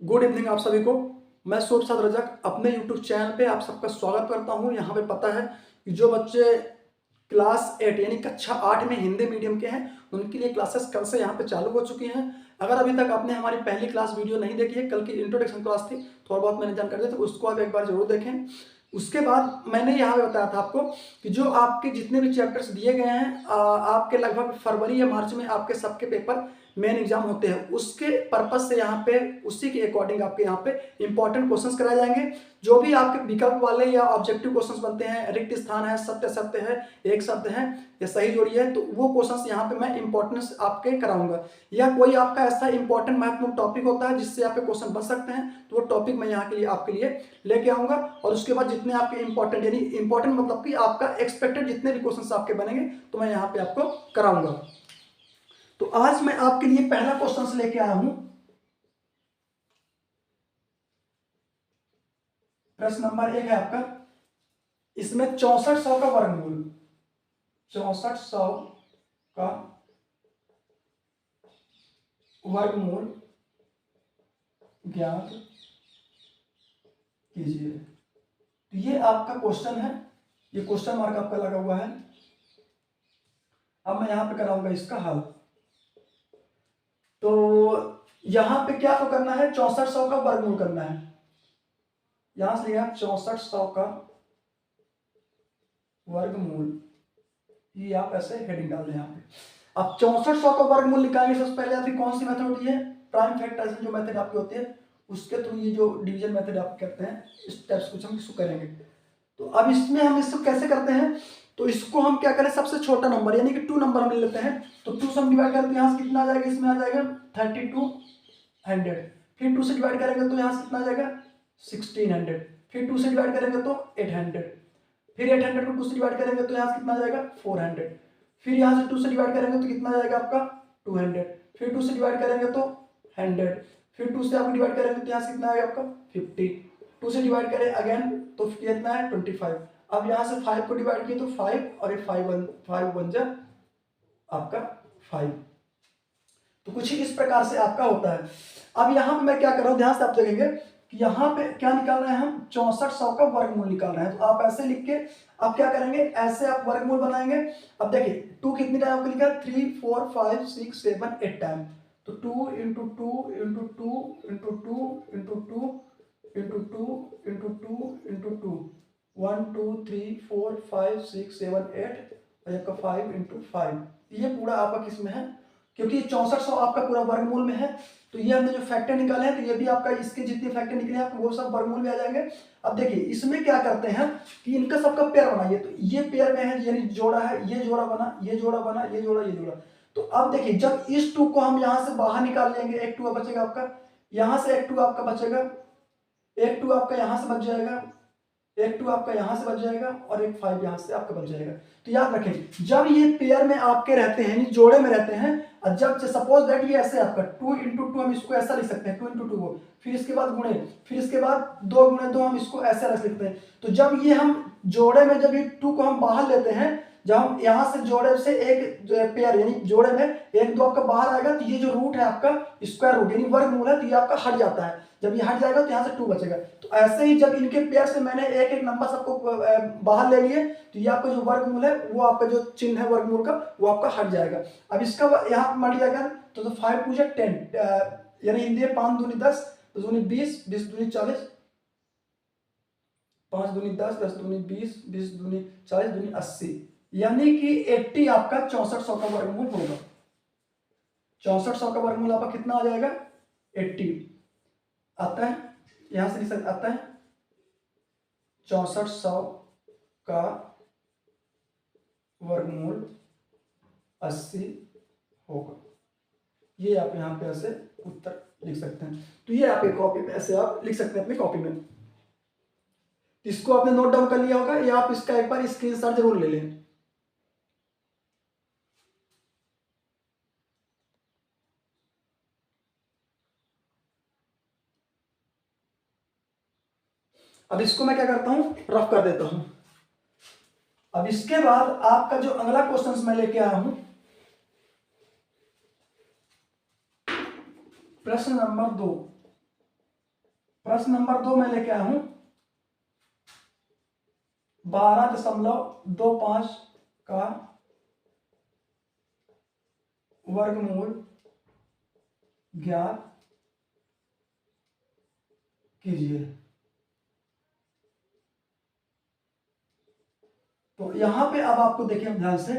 Good evening आप सभी को। मैं सूर्य साद रजक अपने यूट्यूब चैनल पे आप सबका स्वागत करता हूं। यहाँ पे पता है कि जो बच्चे क्लास 8 यानी कक्षा 8 में हिंदी मीडियम के हैं उनके लिए क्लासेस कल से यहाँ पे चालू हो चुकी हैं। अगर अभी तक आपने हमारी पहली क्लास वीडियो नहीं देखी है, कल की इंट्रोडक्शन क्लास थी, थोड़ा बहुत मैंने जानकारी दी, तो उसको आप एक बार जरूर देखें। उसके बाद मैंने यहाँ पे बताया था आपको कि जो आपके जितने भी चैप्टर्स दिए गए हैं आपके लगभग फरवरी या मार्च में आपके सबके पेपर मेन एग्जाम होते हैं, उसके पर्पज से यहाँ पे उसी के अकॉर्डिंग आपके यहाँ पे इंपॉर्टेंट क्वेश्चंस कराए जाएंगे। जो भी आपके विकल्प वाले या ऑब्जेक्टिव क्वेश्चंस बनते हैं, रिक्त स्थान है, सत्य सत्य है, एक शब्द है या सही जोड़ी है, तो वो क्वेश्चंस यहाँ पे मैं इंपॉर्टेंस आपके कराऊंगा। या कोई आपका ऐसा इंपॉर्टेंट महत्वपूर्ण टॉपिक होता है जिससे आपके क्वेश्चन बन सकते हैं, तो वो टॉपिक मैं यहाँ के लिए आपके लिए लेके आऊंगा। और उसके बाद जितने आपके इंपॉर्टेंट यानी इंपॉर्टेंट मतलब कि आपका एक्सपेक्टेड जितने भी क्वेश्चन आपके बनेंगे तो मैं यहाँ पे आपको कराऊंगा। तो आज मैं आपके लिए पहला क्वेश्चन लेके आया हूं। प्रश्न नंबर 1 है आपका, इसमें 6400 का वर्गमूल, 6400 का वर्गमूल ज्ञात कीजिए। तो ये आपका क्वेश्चन है, ये क्वेश्चन मार्क आपका लगा हुआ है। अब मैं यहां पे कराऊंगा इसका हल। तो यहां पे क्या तो करना है, 6400 का वर्गमूल करना है। यहां से लिया 6400 का वर्गमूल, ये आप ऐसे हेडिंग डाल दें यहाँ पे। अब 6400 का वर्गमूल निकालने से पहले आपकी कौन सी मेथड होती है, प्राइम फैक्टराइजेशन जो मेथड आपकी होती है उसके थ्रू ये जो डिवीजन मेथड आप करते हैं इस टाइप्स कुछ हम इसको करेंगे। तो अब इसमें हम इसको कैसे करते हैं, तो इसको हम क्या करें, सबसे छोटा नंबर यानी कि 2 नंबर हम ले लेते हैं। तो 2 से हम डिवाइड करें तो यहाँ से कितना आ जाएगा, इसमें आ जाएगा 3200। फिर 2 से डिवाइड करेंगे तो यहाँ से कितना आ जाएगा 1600। फिर 2 से डिवाइड करेंगे तो 800। फिर 800 को 2 से डिवाइड करेंगे तो यहाँ से कितना आ जाएगा 400। फिर यहाँ से 2 से डिवाइड करेंगे तो कितना आ जाएगा आपका 200। फिर 2 से डिवाइड करेंगे तो 100। फिर 2 से आप डिवाइड करेंगे तो यहाँ से कितना आएगा आपका 50। 2 से डिवाइड करें अगेन तो कितना है 25। अब यहाँ से 5 को डिवाइड किए तो 5 और ये 5 बन जा आपका 5। तो कुछ ही इस प्रकार से आपका होता है। अब यहाँ पे मैं क्या कर रहा हूँ, ध्यान से आप देखेंगे कि यहाँ पे क्या निकाल रहे हैं हम, 6400 का वर्गमूल निकाल रहे हैं। तो आप ऐसे लिख के आप क्या करेंगे, ऐसे आप वर्गमूल बनाएंगे। अब देखिए 2 कितनी टाइम आपको लिखा है, 3 4 5 6 7 8 टाइम। तो 2 into 2 into 2 into 2 into 2 into 2 into 2 into 2, 1 2 3 4 5 6 7 8 और आपका 5 इंटू 5। ये पूरा आपका किस में है, क्योंकि 6400 आपका पूरा वर्गमूल में है। तो ये हमने जो फैक्टर निकाले हैं तो ये भी आपका इसके जितने फैक्टर निकले हैं वो सब वर्गमूल में आ जाएंगे। अब देखिए इसमें क्या करते हैं कि इनका सबका पेयर बनाइए। तो ये पेयर में है यानी जोड़ा है, ये जोड़ा बना, ये जोड़ा बना, ये जोड़ा, ये जोड़ा। तो अब देखिए जब इस 2 को हम यहां से बाहर निकाल लेंगे, एक 2 बचेगा आपका, यहां से एक 2 आपका बचेगा, एक 2 आपका यहां से बच जाएगा, एक 2 आपका यहां से बच जाएगा और एक 5 यहां से आपका बच जाएगा। तो याद रखें जब ये पेयर में आपके रहते हैं, जोड़े में रहते हैं, और जब सपोज दैट ये ऐसे आपका 2 इंटू 2 हम इसको ऐसा लिख सकते हैं, 2 इंटू 2 को, फिर इसके बाद गुणे, फिर इसके बाद 2 गुणे 2 हम इसको ऐसे रख सकते हैं। तो जब ये हम जोड़े में जब ये 2 को हम बाहर लेते हैं, जब हम यहां से जोड़े से एक पेयर यानी जोड़े में एक 2 आपका बाहर आएगा, तो ये जो रूट है आपका स्क्वायर रूट यानी वर्गमूल है, तो ये आपका हट जाता है। जब ये हट जाएगा तो यहाँ से 2 बचेगा। तो ऐसे ही जब इनके पेयर से मैंने एक एक नंबर सबको बाहर ले लिए, तो ये आपका जो वर्गमूल है वो आपका जो चिन्ह है वर्गमूल का वो आपका हट जाएगा। अब इसका यहाँ मान लिया गया तो 5 टू 10 यानी हिंदी 5 दूनी 10, 10 दूनी 20, 20 दूनी 40, 5 दूनी 10, 10 दूनी 20, 20 दूनी 40, दूनी 80, यानी कि 80 आपका 6400 का वर्गमूल होगा। 6400 का वर्गमूल आपका कितना आ जाएगा 80 आता है, यहां से लिख सकते आता है 6400 का वर्गमूल 80 होगा। ये आप यहां पे ऐसे उत्तर लिख सकते हैं। तो ये आप एक कॉपी में ऐसे आप लिख सकते हैं अपनी कॉपी में। इसको आपने नोट डाउन कर लिया होगा या आप इसका एक बार स्क्रीनशॉट जरूर ले लें। अब इसको मैं क्या करता हूं, रफ कर देता हूं। अब इसके बाद आपका जो अगला क्वेश्चन मैं लेके आया हूं, प्रश्न नंबर 2। प्रश्न नंबर 2 में लेके आया हूं 12.25 का वर्गमूल ज्ञात कीजिए। तो यहां पे अब आपको देखिए ध्यान से,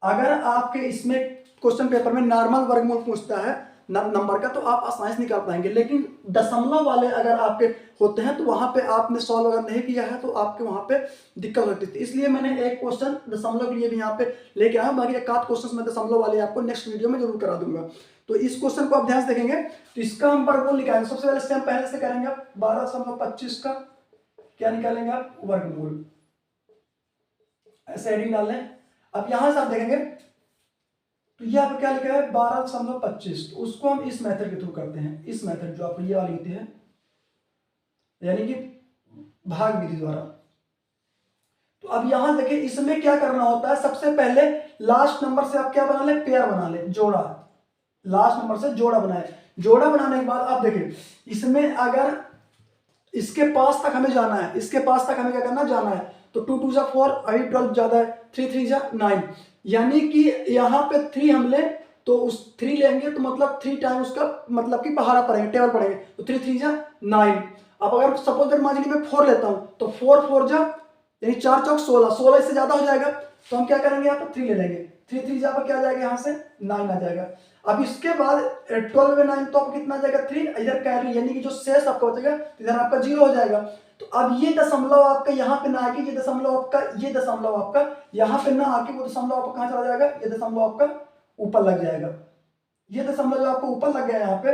अगर आपके इसमें क्वेश्चन पेपर में नॉर्मल वर्गमूल पूछता है नंबर का तो आप आसानी से निकाल पाएंगे, लेकिन दशमलव वाले अगर आपके होते हैं तो वहां पे आपने सॉल्व अगर नहीं किया है तो आपके वहां पे दिक्कत होती थी। इसलिए मैंने एक क्वेश्चन दशमलव के लिए भी यहाँ पे लेके आया, बाकी एक आध क्वेश्चन मैं दशमलव वाले आपको नेक्स्ट वीडियो में जरूर करा दूंगा। तो इस क्वेश्चन को आप ध्यान से देखेंगे तो इसका हम वर्गमूल निकालेंगे। सबसे पहले हम पहले से करेंगे 12.25 का क्या निकालेंगे आप, वर्गमूल, ऐसे हेडिंग डाल लें। अब यहां से आप देखेंगे तो ये आपको क्या लिखा है 12.25, तो उसको हम इस मेथड के थ्रू करते हैं, इस मेथड जो आपको ये वाली होती है यानी कि भाग विधि द्वारा। तो अब यहां देखिए इसमें क्या करना होता है, सबसे पहले लास्ट नंबर से आप क्या बना ले, पेयर बना ले, जोड़ा, लास्ट नंबर से जोड़ा बनाए। जोड़ा बनाने के बाद आप देखिए इसमें अगर इसके पास तक हमें जाना है, इसके पास तक हमें क्या करना जाना है, तो 2 2 जा 4, अभी 12 ज्यादा है, 3 3 जा 9, यानी कि यहाँ पे 3 हम ले तो उस 3 लेंगे तो मतलब 3 टाइम उसका मतलब कि पहाड़ा पड़ेगा, टेबल पड़ेगा, तो 3 3 जा 9। अब अगर सपोज दैट मान लीजिए मैं 4 लेता हूँ तो 4 4 जा यानी 4 चौक 16, 16 इससे ज्यादा हो जाएगा तो हम क्या करेंगे यहाँ पे 3 ले लेंगे, 3 3 जा पर क्या जाएगा यहाँ से 9 आ जाएगा। अब इसके बाद 12 में 9 तो आपको कितना जाएगा 3, इधर कैरी यानी कि जो शेष आपका बचेगा इधर आपका 0 हो जाएगा। तो अब ये दशमलव आपका यहाँ पे ना आके ये दशमलव आपका यहाँ पे ना आके वो दशमलव आपका कहाँ चला जाएगा, ये दशमलव आपका ऊपर लग जाएगा। ये दशमलव जो आपको ऊपर लग गया यहाँ पे,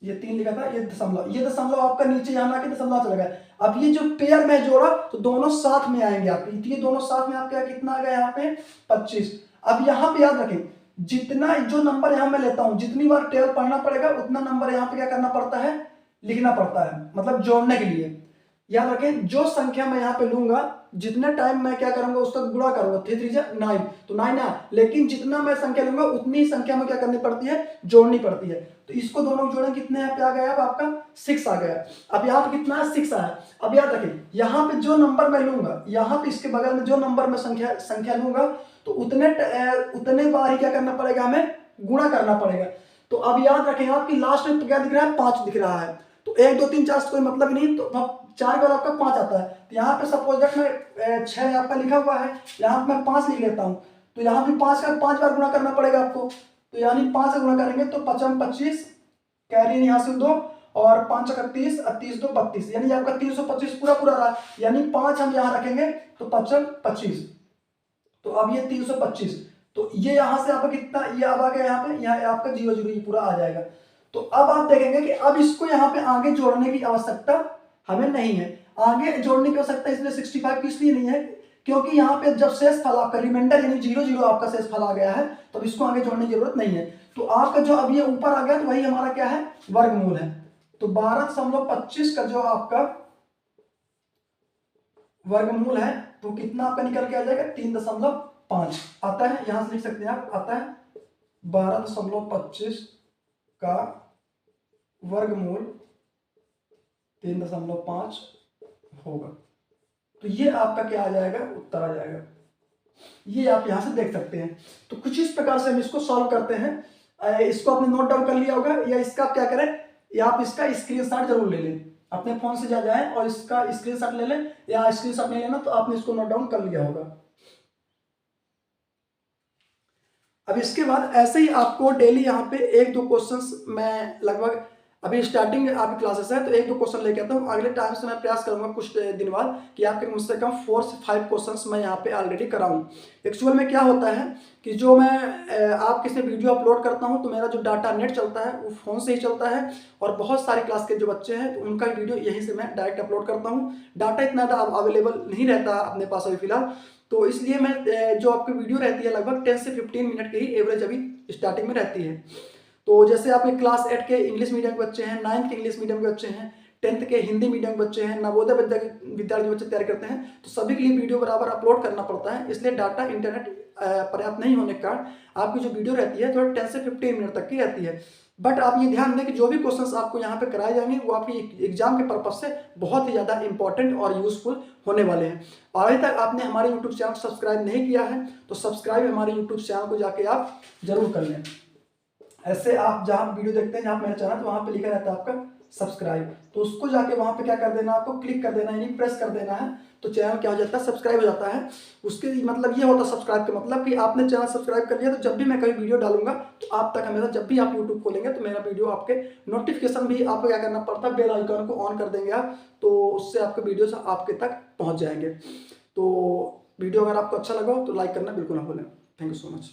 ये 3 लिखा था, ये दशमलव आपका नीचे यहाँ ना आके दशमलव चला गया। अब ये जो पेयर में जोड़ा तो दोनों साथ में आएंगे आपके, ये दोनों साथ में आपका कितना आ गया यहाँ पे 25। अब यहाँ पे याद रखें जितना जो नंबर यहां मैं लेता हूं, जितनी बार टेबल पढ़ना पड़ेगा उतना नंबर यहां पे क्या करना पड़ता है, लिखना पड़ता है, मतलब जोड़ने के लिए। याद रखें जो संख्या मैं यहां पे लूंगा जितने टाइम मैं क्या करूंगा उसका गुणा करूंगा, 3 3 जा 9 तो 9 आ, लेकिन जितना मैं संख्या लूंगा उतनी ही संख्या में क्या करनी पड़ती है, जोड़नी पड़ती है। तो इसको दोनों जोड़े कितने यहाँ पे आ गया, अब आपका 6 आ गया। अब यहाँ पे कितना 6 आया। अब याद रखें यहाँ पे जो नंबर मैं लूंगा, यहाँ पे इसके बगल में जो नंबर मैं संख्या लूंगा तो उतने बार ही क्या करना पड़ेगा, हमें गुणा करना पड़ेगा। तो अब याद रखें आपकी लास्ट में क्या दिख रहा है, 5 दिख रहा है, तो 1 2 3 4 से कोई मतलब नहीं, तो 4 बार आपका 5 आता है। तो यहाँ पे सपोज दैट मैं 6 आपका लिखा हुआ है, यहाँ पे मैं 5 लिख लेता हूँ, तो यहाँ भी 5 का 5 बार गुणा करना पड़ेगा आपको। तो यानी 5 से गुणा करेंगे तो 5 25, कैरी यहाँ से 2 और 5 31, 30 2 32, यानी आपका 325 पूरा रहा, यानी 5 हम यहाँ रखेंगे तो 5 25, तो अब ये 325, तो ये यहां से आपका कितना, ये अब आ गया यहाँ पे, यहाँ आपका 0 0 ये पूरा आ जाएगा। तो अब आप देखेंगे कि अब इसको यहाँ पे आगे जोड़ने की आवश्यकता हमें नहीं है, आगे जोड़ने की आवश्यकता इसलिए 65 की इसलिए नहीं है क्योंकि यहाँ पे जब शेष फल आपका रिमाइंडर यानी 0 0 आपका शेष फल आ गया है तो इसको आगे जोड़ने की जरूरत नहीं है। तो आपका जो अब ये ऊपर आ गया तो वही हमारा क्या है, वर्गमूल है। तो 12.25 का जो आपका वर्गमूल है तो कितना आपका निकल के आ जाएगा, 3.5 आता है, यहां से लिख सकते हैं आप, आता है 12.25 का वर्गमूल 3.5 होगा। तो ये आपका क्या आ जाएगा, उत्तर आ जाएगा। ये आप यहां से देख सकते हैं। तो कुछ इस प्रकार से हम इसको सॉल्व करते हैं। इसको आपने नोट डाउन कर लिया होगा, या इसका आप क्या करें, या आप इसका स्क्रीनशॉट जरूर ले लें, अपने फोन से जाए और इसका स्क्रीनशॉट ले लें, या स्क्रीनशॉट नहीं लेना तो आपने इसको नोट डाउन कर लिया होगा। अब इसके बाद ऐसे ही आपको डेली यहाँ पे 1 2 क्वेश्चंस मैं लगभग अभी स्टार्टिंग आपकी क्लासेस है तो 1 2 क्वेश्चन लेके आता हूँ। अगले टाइम से मैं प्रयास करूंगा कुछ दिन बाद कि आपके मुझसे कम 4 से 5 क्वेश्चंस मैं यहाँ पे ऑलरेडी कराऊं। एक्चुअल में क्या होता है कि जो मैं आपके से वीडियो अपलोड करता हूँ तो मेरा जो डाटा नेट चलता है वो फ़ोन से ही चलता है, और बहुत सारे क्लास के जो बच्चे हैं तो उनका वीडियो यहीं से मैं डायरेक्ट अपलोड करता हूँ। डाटा इतना अवेलेबल नहीं रहता अपने पास अभी फिलहाल, तो इसलिए मैं जो आपकी वीडियो रहती है लगभग 10 से 15 मिनट की ही एवरेज अभी स्टार्टिंग में रहती है। तो जैसे आपके क्लास 8 के इंग्लिश मीडियम के बच्चे हैं, 9th के इंग्लिश मीडियम के बच्चे हैं, 10th के हिंदी मीडियम के बच्चे हैं, नवोदय विद्यार्थी बच्चे तैयार करते हैं, तो सभी के लिए वीडियो बराबर अपलोड करना पड़ता है, इसलिए डाटा इंटरनेट पर्याप्त नहीं होने के कारण आपकी जो वीडियो रहती है थोड़ा 10 से 15 मिनट तक की रहती है। बट आप ये ध्यान दें कि जो भी क्वेश्चंस आपको यहाँ पे कराए जाएंगे वो आपकी एग्जाम के पर्पज से बहुत ही ज़्यादा इंपॉर्टेंट और यूजफुल होने वाले हैं। और अभी तक आपने हमारे यूट्यूब चैनल को सब्सक्राइब नहीं किया है तो सब्सक्राइब हमारे यूट्यूब चैनल को जाके आप जरूर कर लें। ऐसे आप जहाँ वीडियो देखते हैं, जहाँ मेरा चैनल, तो वहाँ पे लिखा रहता है आपका सब्सक्राइब, तो उसको जाके वहाँ पे क्या कर देना, आपको क्लिक कर देना, यानी प्रेस कर देना है, तो चैनल क्या हो जाता है, सब्सक्राइब हो जाता है। उसके मतलब ये होता है सब्सक्राइब का मतलब कि आपने चैनल सब्सक्राइब कर लिया, तो जब भी मैं कभी वीडियो डालूंगा तो आप तक हमेशा, जब भी आप यूट्यूब खोलेंगे तो मेरा वीडियो आपके नोटिफिकेशन भी आपको क्या करना पड़ता है, बेल आइकन को ऑन कर देंगे आप, तो उससे आपके वीडियो आपके तक पहुँच जाएंगे। तो वीडियो अगर आपको अच्छा लगा हो तो लाइक करना बिल्कुल ना भूलें। Thank you so much.